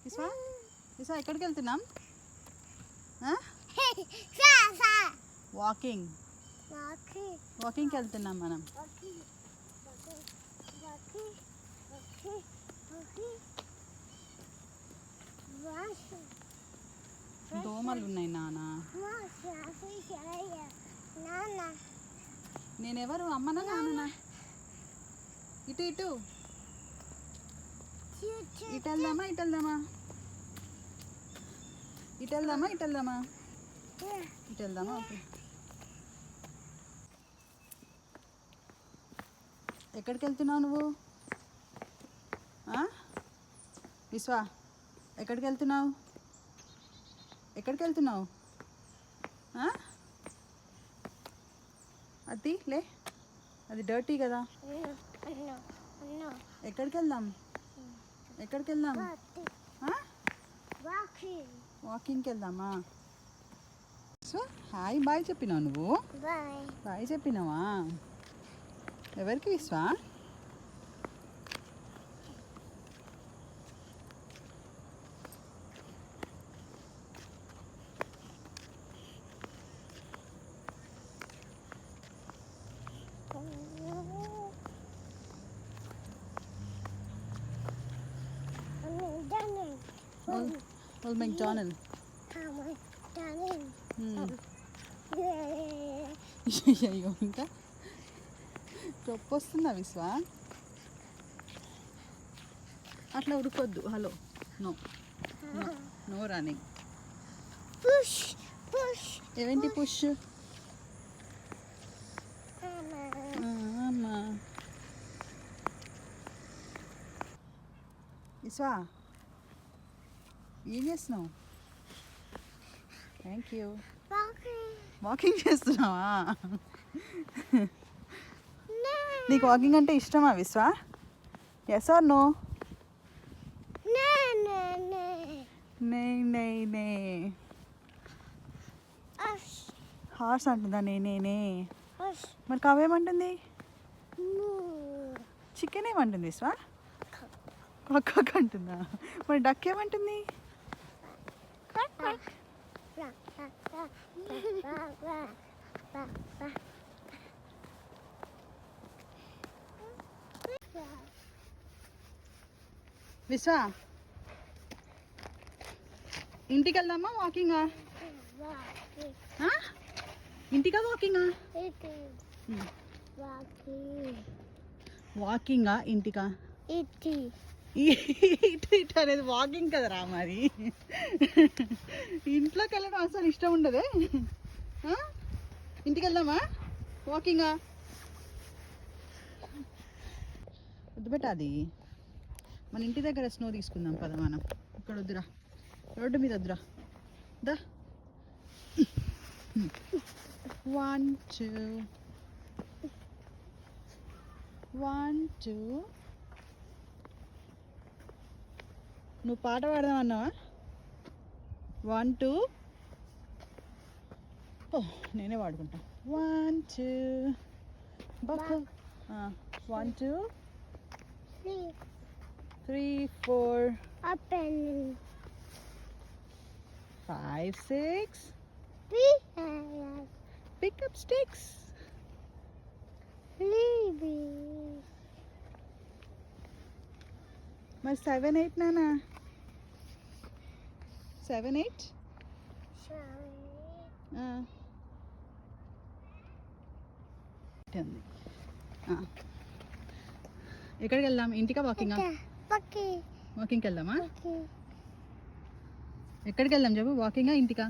విశ్వా విశ్వా ఎక్కడికి వెళ్తున్నాం? వాకింగ్ వాకింగ్కి వెళ్తున్నాం మనం. దోమలు ఉన్నాయి నాన్న. నేనెవరు? అమ్మనా నాన్న? ఇటు ఇటు ఇటు వెళ్దామా ఇటు వెళ్దామా ఇటు వెళ్దామా ఇటు వెళ్దామా ఇటు వెళ్దామా? ఓకే. ఎక్కడికి వెళ్తున్నావు నువ్వు? విశ్వా ఎక్కడికి వెళ్తున్నావు? ఎక్కడికి వెళ్తున్నావు? అది లే, అది డర్టీ కదా. ఎక్కడికి వెళ్దాం? ఎక్కడికి వెళ్దాం? వాకింగ్కి వెళ్దామా? సో హాయ్ బాయ్ చెప్పినావు నువ్వు? బాయ్ చెప్పినావా? ఎవరికి విశ్వా? Old McDonald. అయ్యో ఇంకా చొప్పు వస్తుందా విశ్వా? అట్లా ఉడుకొద్దు. Hello no no running. ఏవేంటి పుష్? అమ్మా విశ్వా ఏం చేస్తున్నావు? Thank you. వాకింగ్ చేస్తున్నావా? నీకు వాకింగ్ అంటే ఇష్టమా విశ్వా? Yes are no? నే నే నే హార్స్ అంటుందా? నేనే మరి కావేమంటుంది? చికెన్ ఏమంటుంది విశ్వా? కక్క అంటుందా? మరి డక్ ఏమంటుంది? విశ్వా ఇంటికి వెళ్దామా వాకింగా? ఇంటికా వాకింగా? వాకింగా ఇంటికా? ఇటు ఇటు అనేది వాకింగ్ కదరా. మరి ఇంట్లోకి వెళ్ళడం అసలు ఇష్టం ఉండదే. ఇంటికి వెళ్దామా వాకింగా? వద్దు బెట్ట, అది మన ఇంటి దగ్గర స్నో తీసుకుందాం పద. మనం ఇక్కడ వద్దురా, రోడ్డు మీద వద్దురా. దా 1 2 1 2. నువ్వు పాట పాడదాం అన్నావా? 1 2. నేనే పాడుకుంటా. 1 2 1 2 3 4 5 6 pick up sticks. మరి 7 8 నానా? 7 8. ఎక్కడికి వెళ్దాం? ఇంటికా వాకింగా? వాకింగ్కి వెళ్దామా? ఎక్కడికి వెళ్దాం చెప్పు? వాకింగా ఇంటికా?